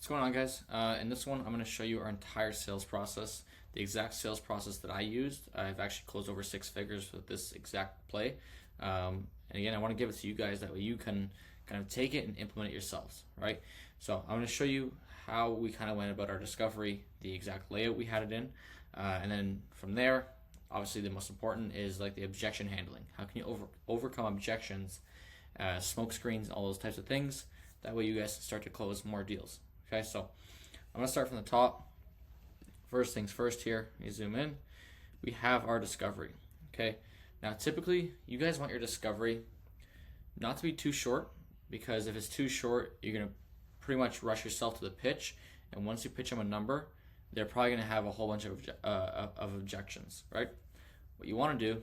What's going on, guys? In this one, I'm going to show you our entire sales process, the exact sales process that I used. I've actually closed over 6 figures with this exact play. And again, I want to give it to you guys, that way you can kind of take it and implement it yourselves, right? So I'm going to show you how we kind of went about our discovery, the exact layout we had it in, and then from there, obviously the most important is like the objection handling. How can you overcome objections, smoke screens, all those types of things? That way you guys start to close more deals. Okay, so I'm going to start from the top. First things first here, you zoom in, we have our discovery. Okay, now typically you guys want your discovery not to be too short, because if it's too short, you're going to pretty much rush yourself to the pitch, and once you pitch them a number, they're probably going to have a whole bunch of objections, right? What you want to do,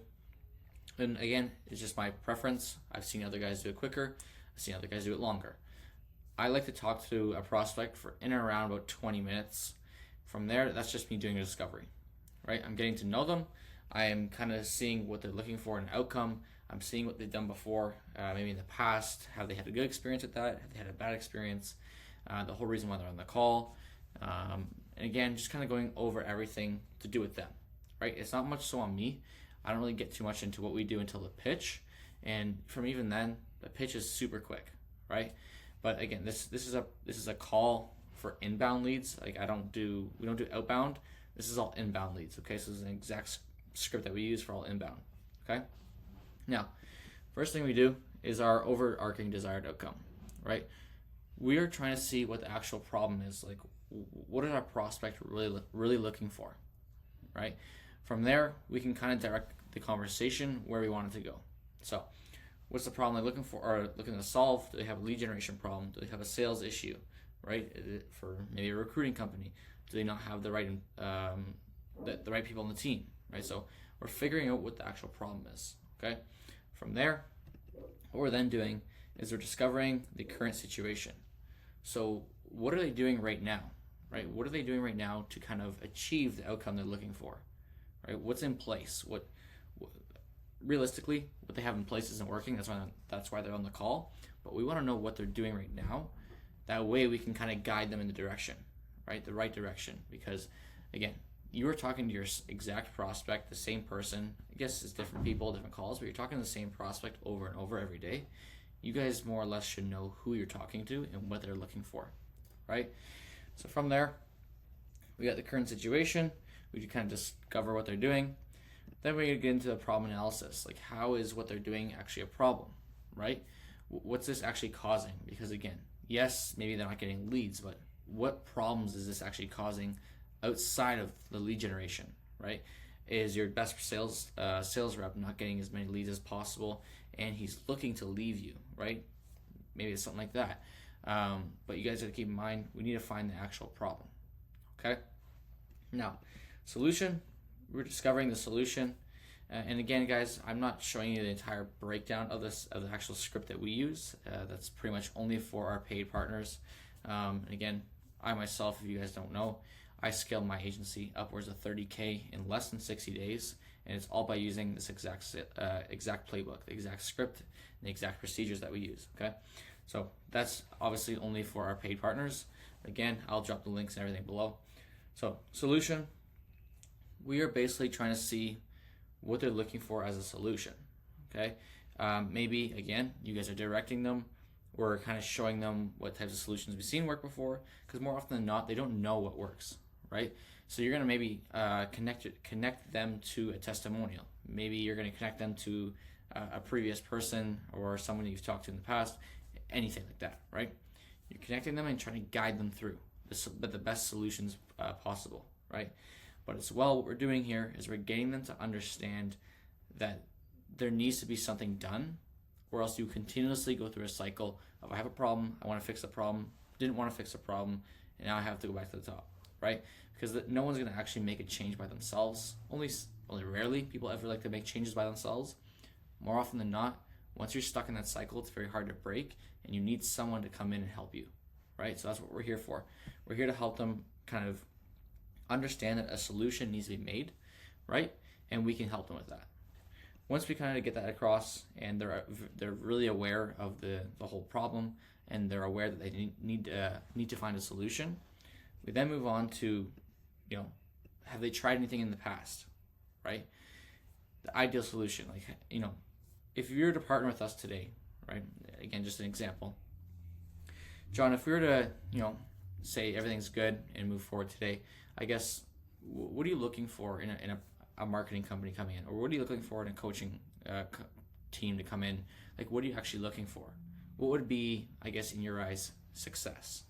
and again, it's just my preference, I've seen other guys do it quicker, I've seen other guys do it longer. I like to talk to a prospect for in and around about 20 minutes. From there, that's just me doing a discovery, right? I'm getting to know them. I am kind of seeing what they're looking for in an outcome. I'm seeing what they've done before, maybe in the past. Have they had a good experience with that? Have they had a bad experience? The whole reason why they're on the call. And again, just kind of going over everything to do with them, right? It's not much so on me. I don't really get too much into what we do until the pitch. And from even then, the pitch is super quick, right? But again, this is a call for inbound leads. Like we don't do outbound. This is all inbound leads. Okay, so this is an exact script that we use for all inbound. Okay. Now, first thing we do is our overarching desired outcome. Right. We are trying to see what the actual problem is. Like, what is our prospect really looking for? Right. From there, we can kind of direct the conversation where we want it to go. So, what's the problem they're looking for or looking to solve? Do they have a lead generation problem? Do they have a sales issue, right? For maybe a recruiting company, do they not have the right the right people on the team, right? So we're figuring out what the actual problem is. Okay. From there, what we're then doing is we're discovering the current situation. So what are they doing right now, right? What are they doing right now to kind of achieve the outcome they're looking for, right? What's in place? Realistically, what they have in place isn't working. That's why they're on the call. But we want to know what they're doing right now. That way we can kind of guide them in the direction, right? The right direction. Because again, you are talking to your exact prospect, the same person. I guess it's different people, different calls, but you're talking to the same prospect over and over every day. You guys more or less should know who you're talking to and what they're looking for, right? So from there, we got the current situation. We kind of discover what they're doing. Then we get into the problem analysis. Like, how is what they're doing actually a problem, right? What's this actually causing? Because again, yes, maybe they're not getting leads, but what problems is this actually causing outside of the lead generation, right? Is your best sales rep not getting as many leads as possible, and he's looking to leave you, right? Maybe it's something like that. But you guys have to keep in mind, we need to find the actual problem, okay? Now, solution. We're discovering the solution, and again, guys, I'm not showing you the entire breakdown of the actual script that we use. That's pretty much only for our paid partners. And again, I myself, if you guys don't know, I scaled my agency upwards of 30K in less than 60 days, and it's all by using this exact playbook, the exact script, and the exact procedures that we use. Okay, so that's obviously only for our paid partners. Again, I'll drop the links and everything below. So solution. We are basically trying to see what they're looking for as a solution, okay? Maybe, again, you guys are directing them. We're kind of showing them what types of solutions we've seen work before, because more often than not, they don't know what works, right? So you're going to maybe connect them to a testimonial. Maybe you're going to connect them to a previous person or someone you've talked to in the past, anything like that, right? You're connecting them and trying to guide them through the best solutions possible, right? But as well, what we're doing here is we're getting them to understand that there needs to be something done, or else you continuously go through a cycle of, I have a problem, I want to fix the problem, didn't want to fix the problem, and now I have to go back to the top, right? Because no one's going to actually make a change by themselves. Only rarely people ever like to make changes by themselves. More often than not, once you're stuck in that cycle, it's very hard to break, and you need someone to come in and help you, right? So that's what we're here for. We're here to help them kind of understand that a solution needs to be made, right? And we can help them with that. Once we kind of get that across and they're really aware of the whole problem and they're aware that they need to find a solution. We then move on to, have they tried anything in the past, right? The ideal solution, if you were to partner with us today, right? Again, just an example. John, if we were to, say everything's good and move forward today, I guess, what are you looking for in a marketing company coming in? Or what are you looking for in a coaching team to come in? Like, what are you actually looking for? What would be, I guess, in your eyes, success,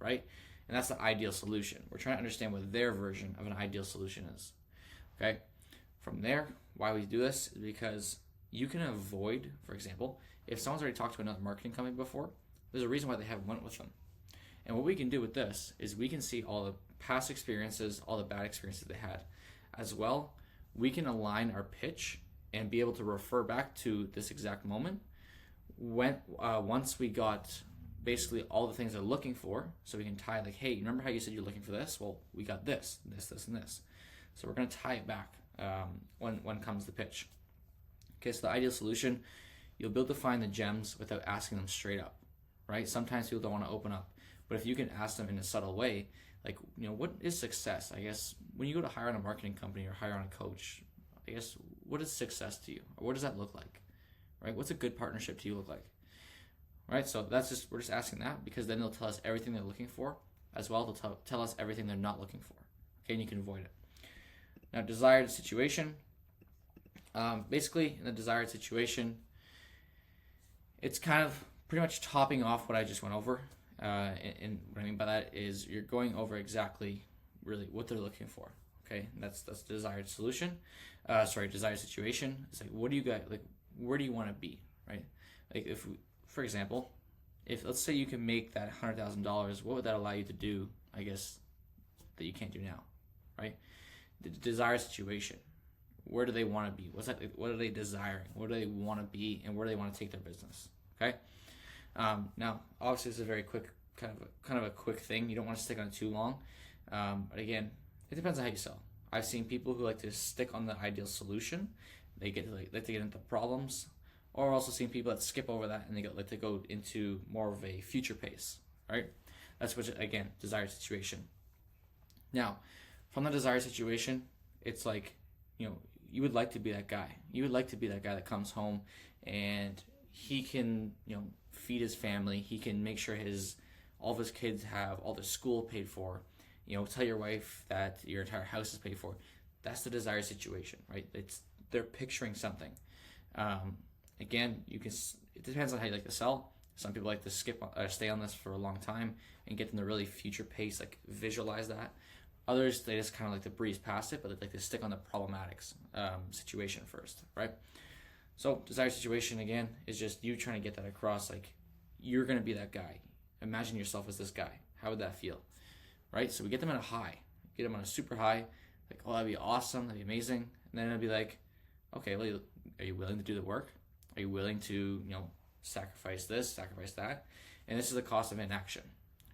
right? And that's the ideal solution. We're trying to understand what their version of an ideal solution is, okay? From there, why we do this is because you can avoid, for example, if someone's already talked to another marketing company before, there's a reason why they haven't went with them. And what we can do with this is we can see all the past experiences, all the bad experiences they had. As well, we can align our pitch and be able to refer back to this exact moment when once we got basically all the things they're looking for, so we can tie like, hey, remember how you said you're looking for this? Well, we got this, and this. So we're going to tie it back when comes the pitch. Okay, so the ideal solution, you'll be able to find the gems without asking them straight up, right? Sometimes people don't want to open up, but if you can ask them in a subtle way, like, what is success? I guess when you go to hire on a marketing company or hire on a coach, I guess, what is success to you? Or what does that look like, right? What's a good partnership to you look like, right? So we're just asking that, because then they'll tell us everything they're looking for, as well as they'll tell us everything they're not looking for, okay? And you can avoid it. Now, desired situation. Basically, in the desired situation, it's kind of pretty much topping off what I just went over. And what I mean by that is you're going over exactly really what they're looking for. Okay, and that's the desired solution. Desired situation. It's like, what do you got? Like, where do you want to be? Right? Like, for example, if let's say you can make that $100,000, what would that allow you to do? I guess that you can't do now, right? The desired situation. Where do they want to be? What are they desiring? What do they want to be, and where do they want to take their business? Okay. Now, obviously, this is a very quick, kind of a quick thing. You don't want to stick on it too long. But again, it depends on how you sell. I've seen people who like to stick on the ideal solution. They like to get into problems, or I've also seen people that skip over that and they like to go into more of a future pace. Right? That's what, again, desired situation. Now, from the desired situation, it's like, you would like to be that guy. You would like to be that guy that comes home and he can, feed his family. He can make sure all of his kids have all their school paid for. Tell your wife that your entire house is paid for. That's the desired situation, right? They're picturing something. Again, it depends on how you like to sell. Some people like to stay on this for a long time and get them to really future pace, like visualize that. Others, they just kind of like to breeze past it, but they like to stick on the problematics situation first, right? So desired situation, again, is just you trying to get that across, like, you're going to be that guy. Imagine yourself as this guy. How would that feel, right? So we get them at a high. Get them on a super high, like, oh, that'd be awesome, that'd be amazing. And then it'll be like, okay, well, are you willing to do the work? Are you willing to, sacrifice this, sacrifice that? And this is the cost of inaction,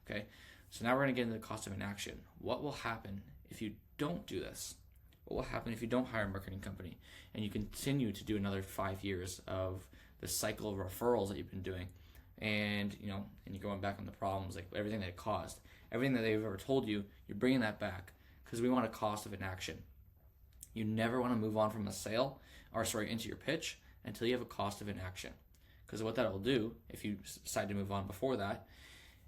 okay? So now we're going to get into the cost of inaction. What will happen if you don't do this? What will happen if you don't hire a marketing company and you continue to do another 5 years of the cycle of referrals that you've been doing, and and you're going back on the problems, like everything that it caused, everything that they've ever told you, you're bringing that back because we want a cost of inaction. You never want to move on from a sale, into your pitch until you have a cost of inaction, because what that will do if you decide to move on before that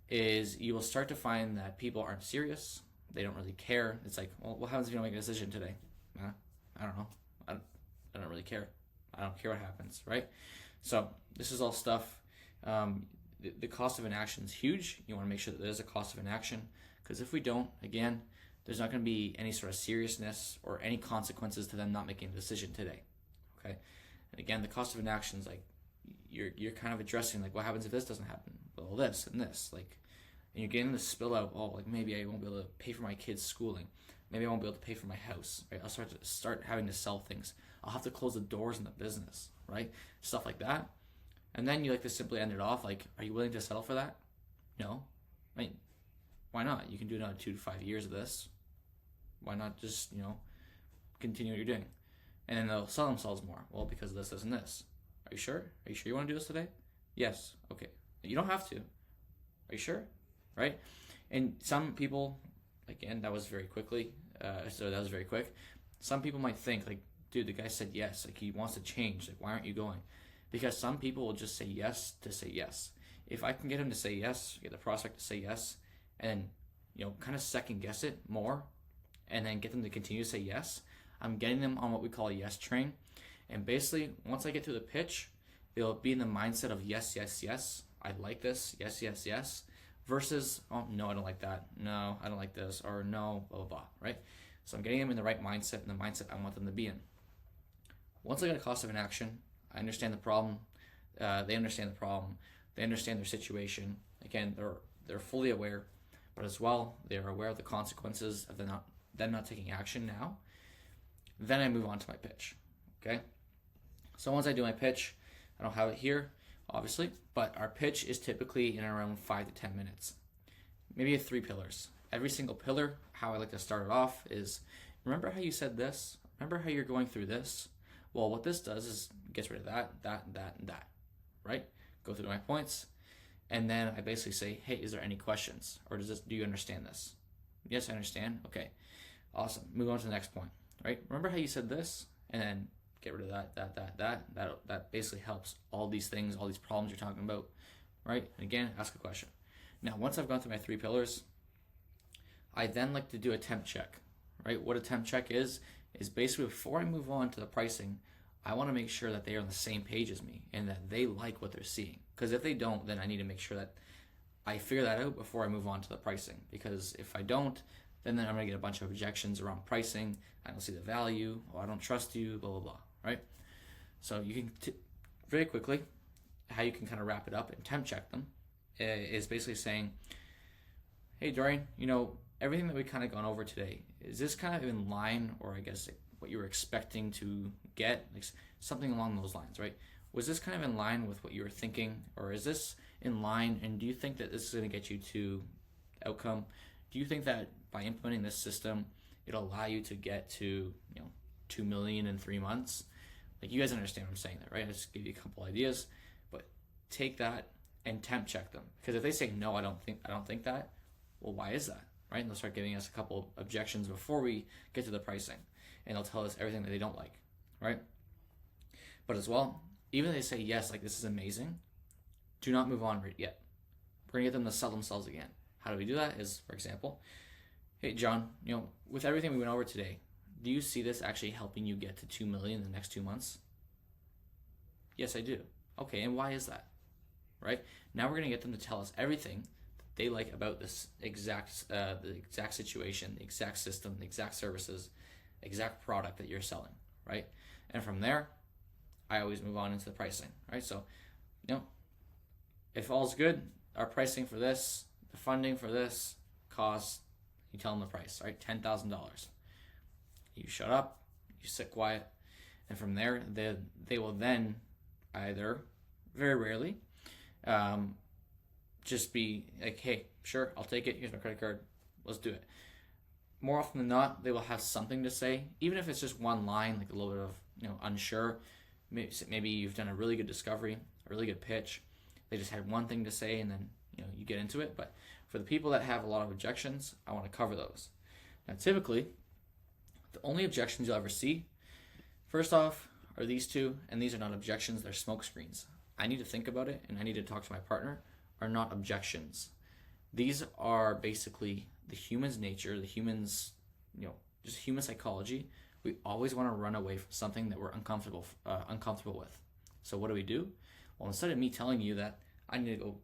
is you will start to find that people aren't serious. They don't really care. It's like, well, what happens if you don't make a decision today? I don't know. I don't really care. I don't care what happens, right? So this is all stuff. The cost of inaction is huge. You want to make sure that there's a cost of inaction, because if we don't, again, there's not going to be any sort of seriousness or any consequences to them not making a decision today. Okay, and again, the cost of inaction is like you're kind of addressing, like, what happens if this doesn't happen? Well, this and this, like, and you're getting to spill out, oh, like, maybe I won't be able to pay for my kids' schooling. Maybe I won't be able to pay for my house, right? I'll start having to sell things. I'll have to close the doors in the business, right? Stuff like that. And then you like to simply end it off like, are you willing to settle for that? No. I mean, why not? You can do another 2 to 5 years of this. Why not just, continue what you're doing? And then they'll sell themselves more. Well, because of this, this, and this. Are you sure? Are you sure you want to do this today? Yes. Okay. You don't have to, Are you sure? Right? And some people, again, that was very quickly. So that was very quick. Some people might think like, dude, the guy said yes. Like he wants to change. Like why aren't you going? Because some people will just say yes to say yes. If I can get him to say yes, get the prospect to say yes, and kind of second guess it more, and then get them to continue to say yes, I'm getting them on what we call a yes train. And basically, once I get through the pitch, they'll be in the mindset of yes, yes, yes. I like this. Yes, yes, yes. Versus, oh, no, I don't like that. No, I don't like this. Or no, blah, blah, blah, right? So I'm getting them in the right mindset and the mindset I want them to be in. Once I get a cost of inaction, I understand the problem. They understand the problem. They understand their situation. Again, they're fully aware, but as well, they are aware of the consequences of them not taking action now. Then I move on to my pitch. Okay? So once I do my pitch, I don't have it here, obviously, but our pitch is typically in around 5 to 10 minutes. Maybe 3 pillars. Every single pillar, how I like to start it off is, remember how you said this? Remember how you're going through this? Well, what this does is gets rid of that, and that, right? Go through my points, and then I basically say, hey, is there any questions? Or do you understand this? Yes, I understand. Okay, awesome. Move on to the next point, right? Remember how you said this? And then get rid of that basically helps all these things, all these problems you're talking about, right? And again, ask a question. Now, once I've gone through my 3 pillars, I then like to do a temp check, right? What a temp check is basically before I move on to the pricing, I want to make sure that they are on the same page as me and that they like what they're seeing. Because if they don't, then I need to make sure that I figure that out before I move on to the pricing. Because if I don't, then I'm going to get a bunch of objections around pricing. I don't see the value, or I don't trust you, blah, blah, blah, right? So you can, very quickly, how you can kind of wrap it up and temp check them is basically saying, hey, Dorian, everything that we kind of gone over today, is this kind of in line, or I guess what you were expecting to get, like something along those lines, right? Was this kind of in line with what you were thinking, or is this in line, and do you think that this is going to get you to outcome? Do you think that by implementing this system, it'll allow you to get to 2 million in 3 months? Like, you guys understand what I'm saying, that right? I just give you a couple ideas, but take that and temp check them, because if they say no, I don't think that, well, why is that, right? And they'll start giving us a couple objections before we get to the pricing, and they'll tell us everything that they don't like, right? But as well, even if they say yes, like this is amazing, do not move on right yet. We're gonna get them to sell themselves again. How do we do that? Is, for example, hey John, with everything we went over today, do you see this actually helping you get to 2 million in the next 2 months? Yes, I do. Okay, and why is that? Right? Now we're gonna get them to tell us everything they like about this the exact situation, the exact system, the exact services, exact product that you're selling, right? And from there, I always move on into the pricing, right? So, if all's good, our pricing for this, the funding for this costs, you tell them the price, right? $10,000. You shut up, you sit quiet, and from there, they will then either, very rarely, just be like, hey, sure, I'll take it. Here's my credit card. Let's do it. More often than not, they will have something to say, even if it's just one line, like a little bit of, unsure. Maybe you've done a really good discovery, a really good pitch. They just had one thing to say, and then, you get into it. But for the people that have a lot of objections, I want to cover those. Now, typically, the only objections you'll ever see, first off, are these two, and these are not objections, they're smoke screens. I need to think about it, and I need to talk to my partner, are not objections. These are basically the human's nature, the human's, just human psychology. We always want to run away from something that we're uncomfortable with. So what do? Well, instead of me telling you that I need to go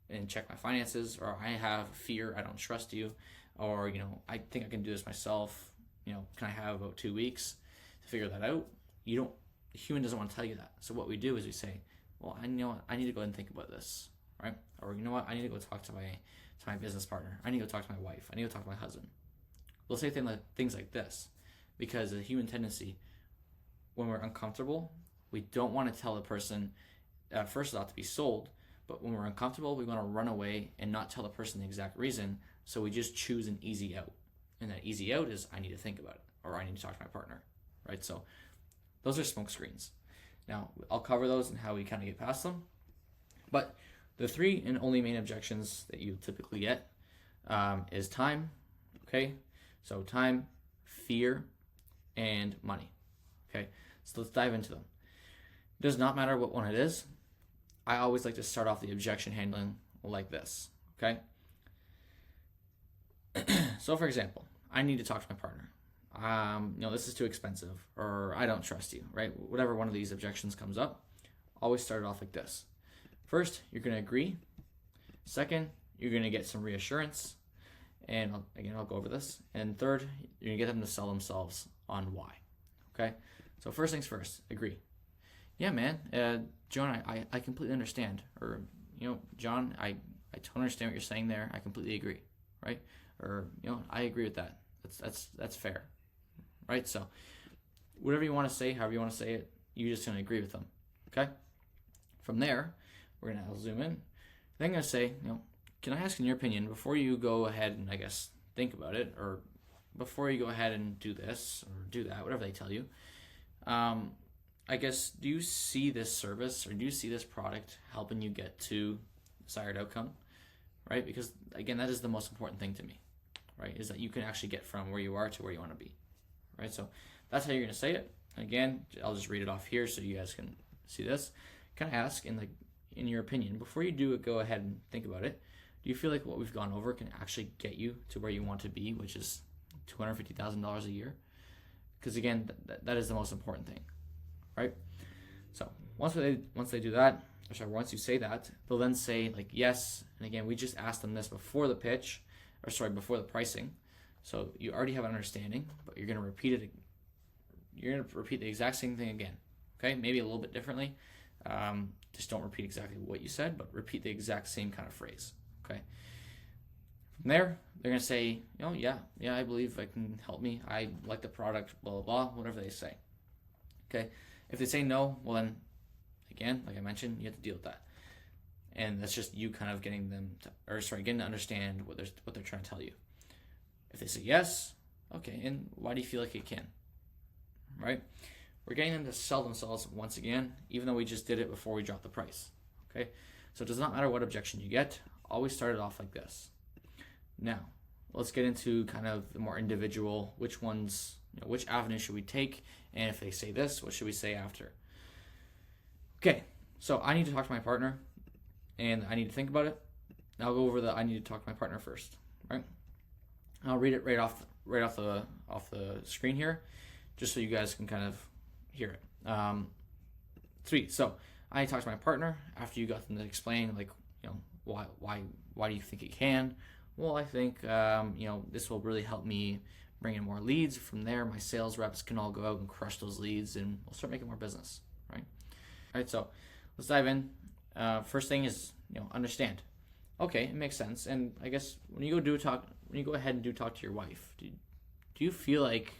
and check my finances, or I have fear, I don't trust you, or I think I can do this myself, can I have about 2 weeks to figure that out? The human doesn't want to tell you that. So what we do is we say, well, I need to go and think about this, right? Or I need to go talk to my business partner. I need to go talk to my wife. I need to talk to my husband. We'll say things like this, because the human tendency, when we're uncomfortable, we don't want to tell the person, first off, to be sold, but when we're uncomfortable, we want to run away and not tell the person the exact reason, so we just choose an easy out. And that easy out is, I need to think about it, or I need to talk to my partner, right? So those are smoke screens. Now, I'll cover those and how we kind of get past them. But The three and only main objections that you typically get is time, okay? So time, fear, and money, okay? So let's dive into them. It does not matter what one it is. I always like to start off the objection handling like this, okay? So for example, I need to talk to my partner. This is too expensive, or I don't trust you, right? Whatever one of these objections comes up, always start it off like this. First, you're going to agree. Second, you're going to get some reassurance. And I'll go over this. And third, you're going to get them to sell themselves on why. Okay? So first things first, agree. Yeah, man, John, I completely understand. Or, John, I totally understand what you're saying there. I completely agree, right? Or, I agree with that. That's fair, right? So whatever you want to say, however you want to say it, you're just going to agree with them, okay? From there, we're going to zoom in. Then I'm going to say, can I ask in your opinion, before you go ahead and I guess think about it, or before you go ahead and do this or do that, whatever they tell you, I guess, do you see this service or do you see this product helping you get to desired outcome, right? Because again, that is the most important thing to me, right? Is that you can actually get from where you are to where you want to be, right? So that's how you're going to say it. Again, I'll just read it off here so you guys can see this. Can I ask, in your opinion, before you do it, go ahead and think about it, do you feel like what we've gone over can actually get you to where you want to be, which is $250,000 a year? Because again, that is the most important thing, right? So once they do that, once you say that, they'll then say like yes. And again, we just asked them this before the pitch, before the pricing. So you already have an understanding, but you're going to repeat it. You're going to repeat the exact same thing again. Okay, maybe a little bit differently. Just don't repeat exactly what you said, but repeat the exact same kind of phrase. Okay. From there, they're going to say, yeah, I believe it can help me. I like the product, blah, blah, blah, whatever they say. Okay. If they say no, well then, again, like I mentioned, you have to deal with that. And that's just you kind of getting to understand what they're trying to tell you. If they say yes, okay, and why do you feel like it can? Right? We're getting them to sell themselves once again, even though we just did it before we dropped the price. Okay? So it does not matter what objection you get. Always start it off like this. Now, let's get into kind of the more individual, which avenue should we take? And if they say this, what should we say after? Okay, so I need to talk to my partner, and I need to think about it. I'll go over I need to talk to my partner first, right? I'll read it right off the screen here, just so you guys can kind of hear it. Sweet. So I need to talk to my partner after you got them to explain, why do you think it can? Well, I think this will really help me bring in more leads. From there, my sales reps can all go out and crush those leads, and we'll start making more business, right? All right, so let's dive in. First thing is, understand. Okay, it makes sense. And I guess when you go ahead and talk to your wife, do you feel like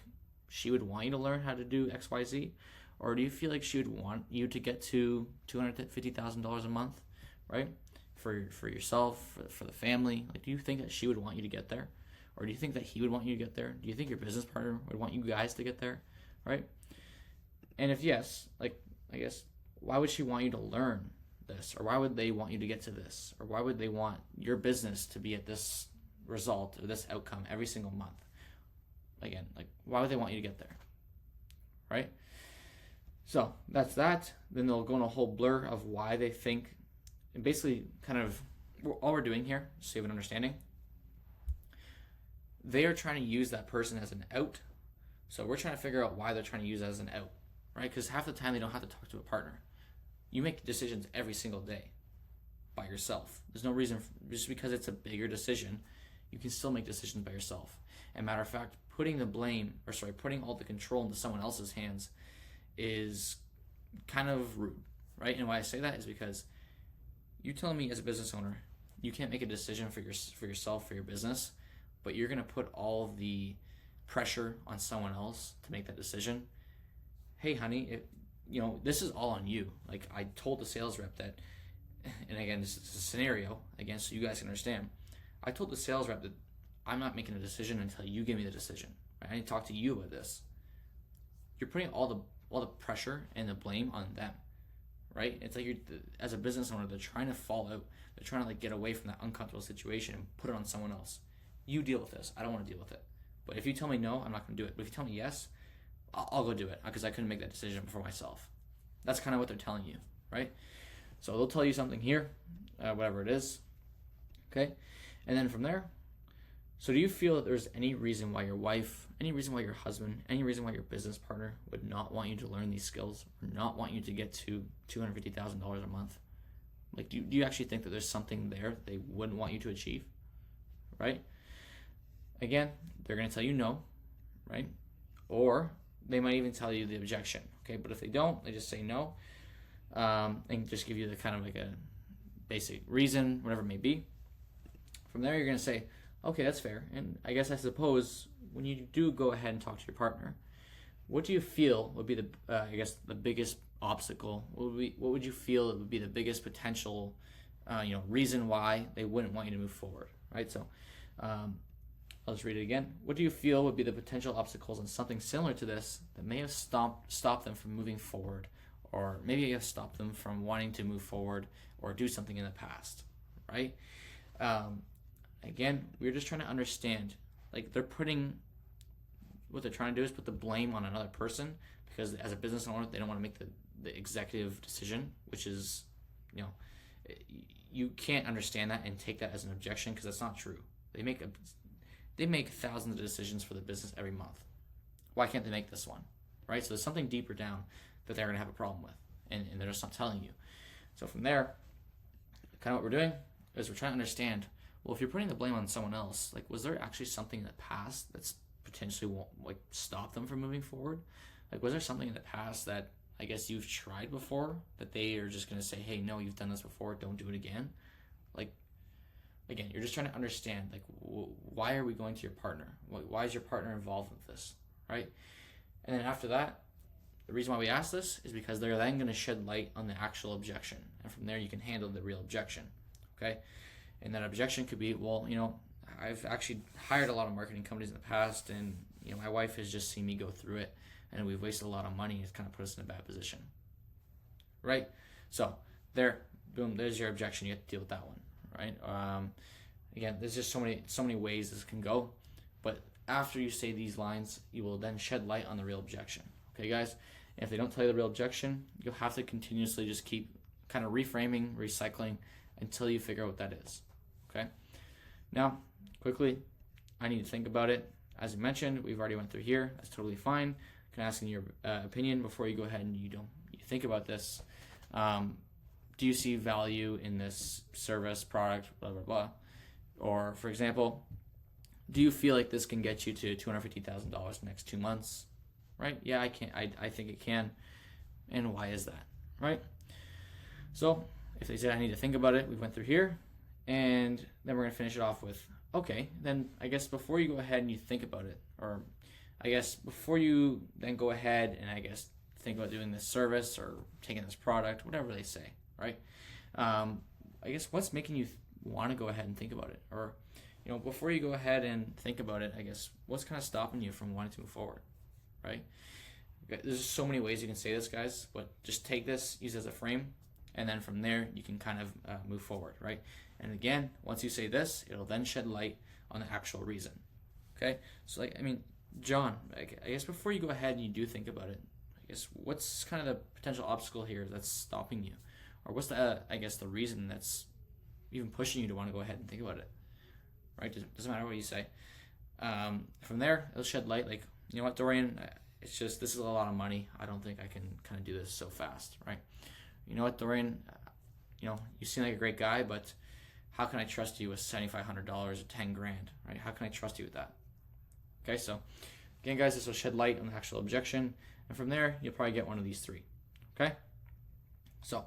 she would want you to learn how to do X, Y, Z? Or do you feel like she would want you to get to $250,000 a month, right? For yourself, for the family? Like, do you think that she would want you to get there? Or do you think that he would want you to get there? Do you think your business partner would want you guys to get there, right? And if yes, I guess, why would she want you to learn this? Or why would they want you to get to this? Or why would they want your business to be at this result or this outcome every single month? Again, why would they want you to get there, right? So that's that. Then they'll go in a whole blur of why they think. And basically, kind of, all we're doing here, just so you have an understanding, they are trying to use that person as an out. So we're trying to figure out why they're trying to use it as an out, right? Because half the time they don't have to talk to a partner. You make decisions every single day by yourself. There's no reason, just because it's a bigger decision, you can still make decisions by yourself. And matter of fact, putting all the control into someone else's hands is kind of rude, right? And why I say that is because you're telling me as a business owner, you can't make a decision for yourself, for your business, but you're going to put all of the pressure on someone else to make that decision. Hey, honey, this is all on you. Like, I told the sales rep that, and again, this is a scenario, again, so you guys can understand. I told the sales rep that I'm not making a decision until you give me the decision. Right? I need to talk to you about this. You're putting all the pressure and the blame on them, right? It's like as a business owner, they're trying to fall out. They're trying to like get away from that uncomfortable situation and put it on someone else. You deal with this. I don't want to deal with it. But if you tell me no, I'm not going to do it. But if you tell me yes, I'll go do it because I couldn't make that decision for myself. That's kind of what they're telling you, right? So they'll tell you something here, whatever it is, okay? And then from there, so do you feel that there's any reason why your wife, any reason why your husband, any reason why your business partner would not want you to learn these skills or not want you to get to $250,000 a month? Like, do you actually think that there's something there that they wouldn't want you to achieve, right? Again, they're going to tell you no, right? Or they might even tell you the objection, okay? But if they don't, they just say no, and just give you the kind of like a basic reason, whatever it may be. From there, you're going to say, okay, that's fair. And I suppose when you do go ahead and talk to your partner, what do you feel would be the biggest obstacle? What would you feel would be the biggest potential, reason why they wouldn't want you to move forward, right? So, I'll just read it again. What do you feel would be the potential obstacles in something similar to this that may have stopped them from moving forward, or maybe have stopped them from wanting to move forward or do something in the past, right? Again, we're just trying to understand, like what they're trying to do is put the blame on another person, because as a business owner, they don't want to make the executive decision, which is, you can't understand that and take that as an objection, because that's not true. They make thousands of decisions for the business every month. Why can't they make this one, right? So there's something deeper down that they're going to have a problem with, and they're just not telling you. So from there, kind of what we're doing is we're trying to understand, well, if you're putting the blame on someone else, like, was there actually something in the past that's potentially won't like stop them from moving forward? Like, was there something in the past that I guess you've tried before that they are just going to say, hey, no, you've done this before, don't do it again? Like, again, you're just trying to understand, like, why are we going to your partner? Why is your partner involved with this, right? And then after that, the reason why we ask this is because they're then going to shed light on the actual objection. And from there, you can handle the real objection, okay? And that objection could be, well, I've actually hired a lot of marketing companies in the past, and, my wife has just seen me go through it, and we've wasted a lot of money. It's kind of put us in a bad position, right? So there, boom, there's your objection. You have to deal with that one, right? Again, there's just so many ways this can go, but after you say these lines, you will then shed light on the real objection. Okay, guys? And if they don't tell you the real objection, you'll have to continuously just keep kind of reframing, recycling until you figure out what that is. Okay? Now, quickly, I need to think about it. As I mentioned, we've already went through here. That's totally fine. Can I ask in your opinion before you go ahead and you think about this? Do you see value in this service, product, blah, blah, blah? Or, for example, do you feel like this can get you to $250,000 in the next 2 months? Right? Yeah, I can. I think it can. And why is that? Right? So if they say I need to think about it, we went through here, and then we're going to finish it off with, okay, then I guess before you go ahead and you think about it, or I guess before you then go ahead and I guess think about doing this service or taking this product, whatever they say, right? I guess what's making you want to go ahead and think about it? Or, before you go ahead and think about it, I guess what's kind of stopping you from wanting to move forward, right? There's so many ways you can say this, guys, but just take this, use it as a frame, and then from there you can kind of move forward, right? And again, once you say this, it'll then shed light on the actual reason. Okay, so John, I guess before you go ahead and you do think about it, I guess what's kind of the potential obstacle here that's stopping you, or what's the the reason that's even pushing you to want to go ahead and think about it, right? Doesn't matter what you say. From there, it'll shed light. Like, you know what, Dorian, it's just, this is a lot of money. I don't think I can kind of do this so fast, right? You know what, Dorian, you seem like a great guy, but how can I trust you with $7,500 or $10,000, right? How can I trust you with that? Okay, so again, guys, this will shed light on the actual objection, and from there, you'll probably get one of these three. Okay, so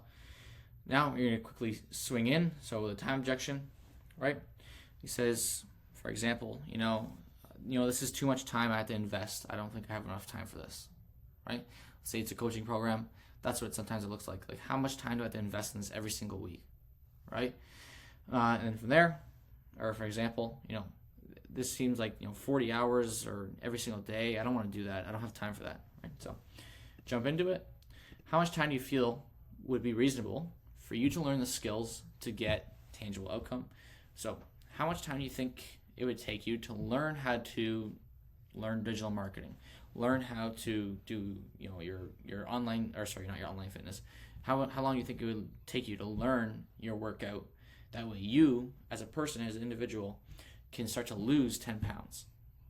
now you're gonna quickly swing in. So the time objection, right? He says, for example, this is too much time I have to invest. I don't think I have enough time for this, right? Let's say it's a coaching program. That's what sometimes it looks like. Like, how much time do I have to invest in this every single week, right? And then from there, or for example, this seems like 40 hours or every single day. I don't want to do that. I don't have time for that, right? So jump into it. How much time do you feel would be reasonable for you to learn the skills to get tangible outcome. So how much time do you think it would take you to learn how to learn digital marketing, learn how to do, you know, your online, or sorry, not your online fitness. How long do you think it would take you to learn your workout? That way you, as a person, as an individual, can start to lose 10 pounds,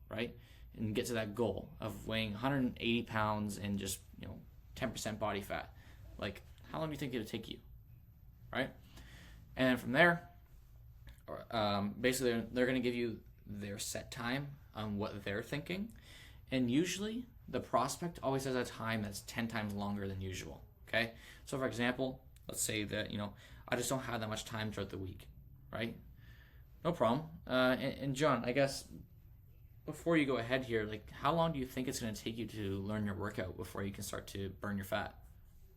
right? And get to that goal of weighing 180 pounds and just, you know, 10% body fat. Like, how long do you think it would take you, right? And then from there, basically they're going to give you their set time on what they're thinking. And usually the prospect always has a time that's 10 times longer than usual. Okay. So for example, let's say that, you know, I just don't have that much time throughout the week, right? No problem. And John, I guess before you go ahead here, like, how long do you think it's going to take you to learn your workout before you can start to burn your fat?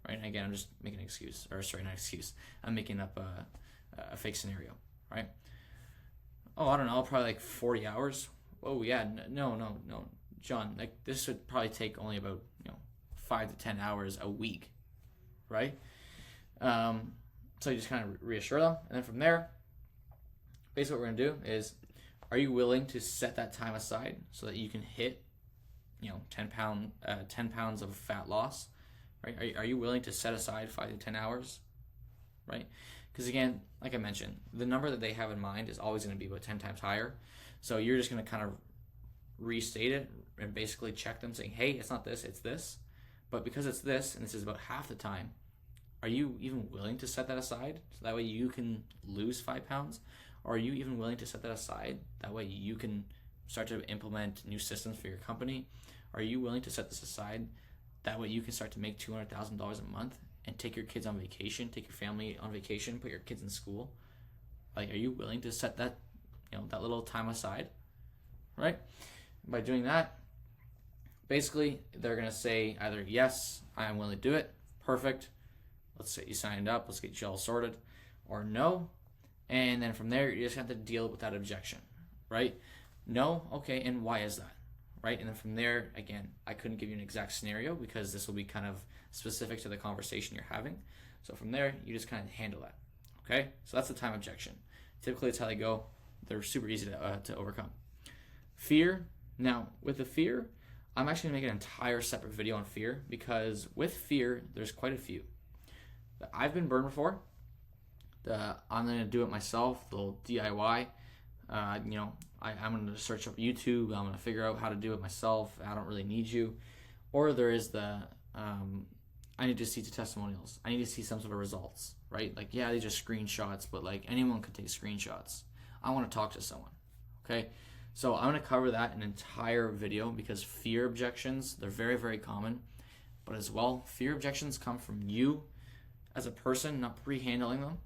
Right. And again, I'm just making an excuse, or sorry, not excuse. I'm making up a fake scenario, right? Oh, I don't know, probably like 40 hours. Oh yeah, no, John, like this would probably take only about, you know, 5 to 10 hours a week, right? So you just kind of reassure them, and then from there, basically what we're gonna do is, are you willing to set that time aside so that you can hit, you know, 10 pounds of fat loss, right? Are you willing to set aside 5 to 10 hours, right? Because again, like I mentioned, the number that they have in mind is always going to be about 10 times higher. So you're just going to kind of restate it and basically check them saying, hey, it's not this, it's this. But because it's this, and this is about half the time, are you even willing to set that aside? So that way you can lose 5 pounds? Or are you even willing to set that aside? That way you can start to implement new systems for your company? Are you willing to set this aside? That way you can start to make $200,000 a month and take your kids on vacation, take your family on vacation, put your kids in school. Like, are you willing to set that, you know, that little time aside, right? By doing that, basically they're gonna say either yes, I am willing to do it, perfect, let's say you signed up, let's get you all sorted, or no, and then from there you just have to deal with that objection, right? No, okay, and why is that? Right? And then from there, again, I couldn't give you an exact scenario because this will be kind of specific to the conversation you're having. So from there, you just kind of handle that. Okay? So that's the time objection. Typically, that's how they go. They're super easy to overcome. Fear. Now, with the fear, I'm actually going to make an entire separate video on fear because with fear, there's quite a few. I've been burned before. I'm going to do it myself, the little DIY. You know, I'm going to search up YouTube. I'm going to figure out how to do it myself. I don't really need you. Or there is the, I need to see the testimonials. I need to see some sort of results, right? Like, yeah, these are screenshots, but like anyone could take screenshots. I want to talk to someone, okay? So I'm going to cover that in an entire video because fear objections, they're very, very common. But as well, fear objections come from you as a person not pre-handling them,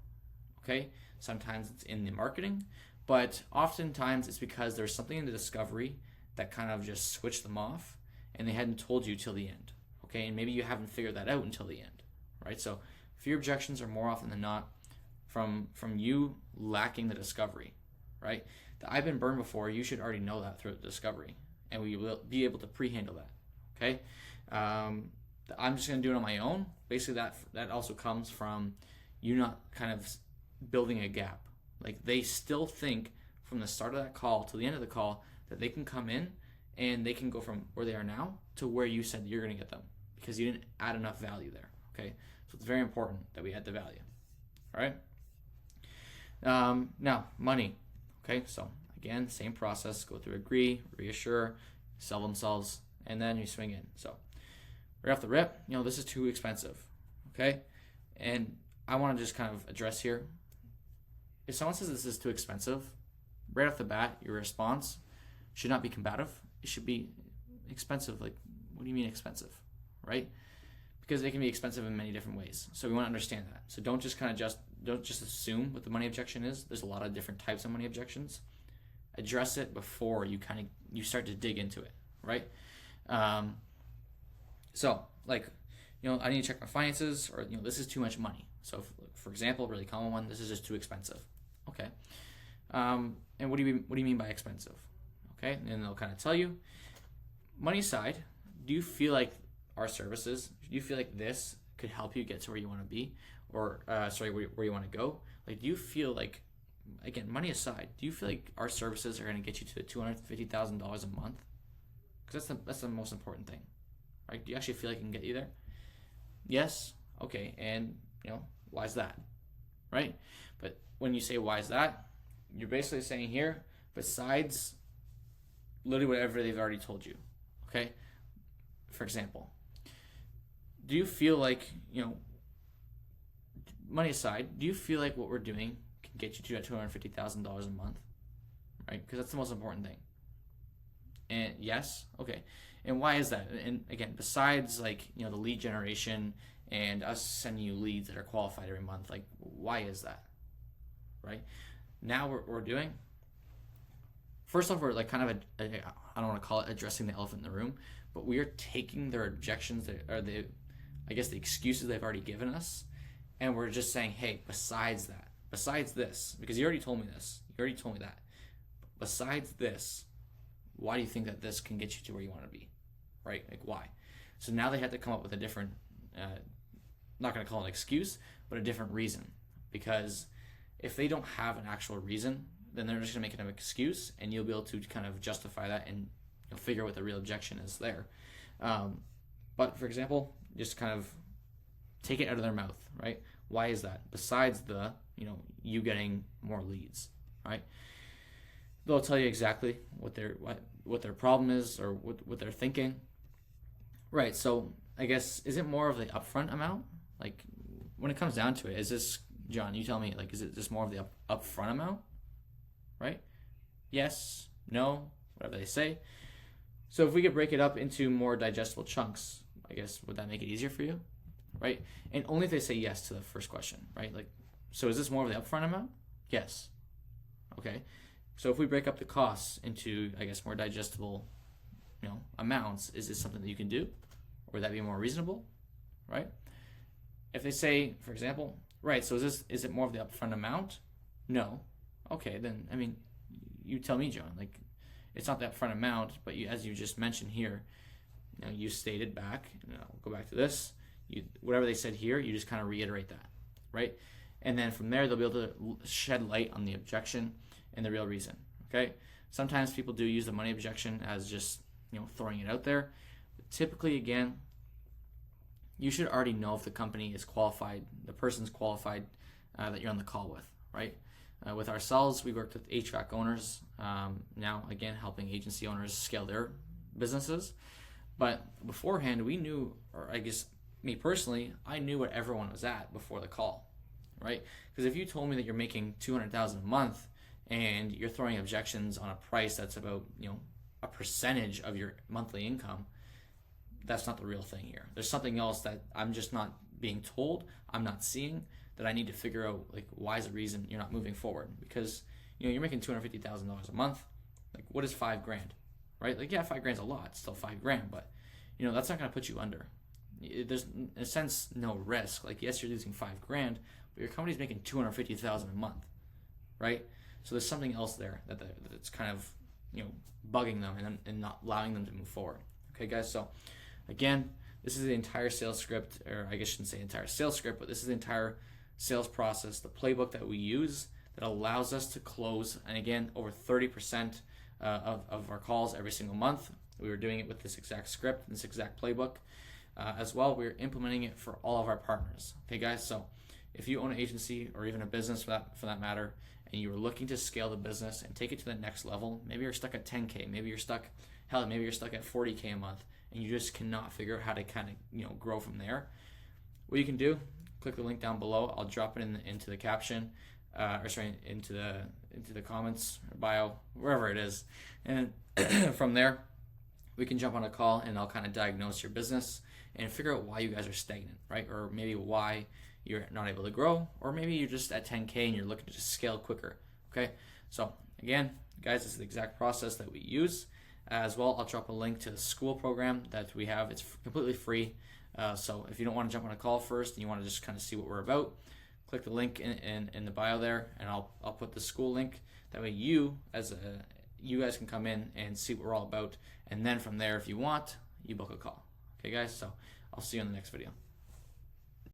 okay? Sometimes it's in the marketing, but oftentimes it's because there's something in the discovery that kind of just switched them off and they hadn't told you till the end, okay? And maybe you haven't figured that out until the end, right? So fear objections are more often than not from you lacking the discovery, right? I've been burned before. You should already know that through the discovery and we will be able to pre-handle that, okay? I'm just going to do it on my own. Basically, that also comes from you not kind of building a gap. Like, they still think from the start of that call to the end of the call that they can come in and they can go from where they are now to where you said you're going to get them because you didn't add enough value there, okay? So it's very important that we add the value, all right? Now, money, okay? So, again, same process. Go through agree, reassure, sell themselves, and then you swing in. So, right off the rip, you know, this is too expensive, okay? And I want to just kind of address here. If someone says this is too expensive, right off the bat, your response should not be combative. It should be expensive. Like, what do you mean expensive, right? Because it can be expensive in many different ways. So we want to understand that. So don't just assume what the money objection is. There's a lot of different types of money objections. Address it before you start to dig into it, right? So, like, you know, I need to check my finances, or, you know, this is too much money. So, for example, really common one, this is just too expensive. Okay. And what do you mean by expensive? Okay, and they'll kind of tell you. Money aside, do you feel like our services, do you feel like this could help you get to where you want to be, or where you want to go? Like, do you feel like, again, money aside, do you feel like our services are going to get you to the $250,000 a month? Because that's the most important thing, right? Do you actually feel like it can get you there? Yes. Okay. And why is that, right? But when you say why is that, you're basically saying here, besides literally whatever they've already told you. Okay. For example, do you feel like, money aside, do you feel like what we're doing can get you to that $250,000 a month, right? Because that's the most important thing. And yes, okay. And why is that? And again, besides like, the lead generation and us sending you leads that are qualified every month, like, why is that, right? Now we're doing, first off, we're like kind of I don't want to call it addressing the elephant in the room, but we are taking their objections or the excuses they've already given us, and we're just saying, hey, besides this, because you already told me this, you already told me that, besides this, why do you think that this can get you to where you want to be, right? Like, why? So now they have to come up with a different, not going to call it an excuse, but a different reason, because if they don't have an actual reason, then they're just going to make it an excuse, and you'll be able to kind of justify that and figure out what the real objection is there. But for example, just kind of take it out of their mouth, right? Why is that? Besides the, you getting more leads, right? They'll tell you exactly what their problem is or what they're thinking, right? So I guess, is it more of the upfront amount? Like, when it comes down to it, is this, John, you tell me, like, is it just more of the upfront amount, right? Yes, no, whatever they say. So if we could break it up into more digestible chunks, I guess, would that make it easier for you, right? And only if they say yes to the first question, right? Like, so is this more of the upfront amount? Yes. Okay. So if we break up the costs into, I guess, more digestible, amounts, is this something that you can do? Or would that be more reasonable, right? If they say, for example, right, so is it more of the upfront amount? No. Okay, then, I mean, you tell me, John, like, it's not the upfront amount, but as you just mentioned here, you stated back, I'll go back to this, whatever they said here, you just kind of reiterate that, right? And then from there, they'll be able to shed light on the objection and the real reason, okay? Sometimes people do use the money objection as just, throwing it out there. But typically, again, you should already know if the company is qualified, the person's qualified that you're on the call with, right? With ourselves, we worked with HVAC owners, now, again, helping agency owners scale their businesses. But beforehand, we knew, or I guess me personally, I knew what everyone was at before the call, right? Because if you told me that you're making $200,000 a month and you're throwing objections on a price that's about, a percentage of your monthly income, that's not the real thing here. There's something else that I'm just not being told, I'm not seeing, that I need to figure out, like, why is the reason you're not moving forward? Because, you're making $250,000 a month. Like, what is $5,000, right? Like, yeah, $5,000 is a lot, it's still $5,000, but, that's not going to put you under. There's, in a sense, no risk. Like, yes, you're losing $5,000, but your company's making $250,000 a month, right? So there's something else there that's kind of, bugging them and not allowing them to move forward. Okay, guys, so again, this is the entire sales script, or I guess I shouldn't say entire sales script, but this is the entire sales process, the playbook that we use that allows us to close, and again, over 30% of our calls every single month. We were doing it with this exact script, this exact playbook. As well, we're implementing it for all of our partners. Okay, guys, so if you own an agency or even a business for that matter, and you are looking to scale the business and take it to the next level, maybe you're stuck at 10K, maybe you're stuck at 40K a month, and you just cannot figure out how to kind of grow from there. What you can do, click the link down below. I'll drop it into the caption, into the comments or bio, wherever it is, and from there we can jump on a call and I'll kind of diagnose your business and figure out why you guys are stagnant, right? Or maybe why you're not able to grow, or maybe you're just at 10K and you're looking to just scale quicker. Okay, so again, guys, this is the exact process that we use. As well, I'll drop a link to the school program that we have. It's completely free. So if you don't want to jump on a call first and you want to just kind of see what we're about, click the link in the bio there, and I'll put the school link. That way you guys can come in and see what we're all about. And then from there, if you want, you book a call. Okay, guys? So I'll see you in the next video.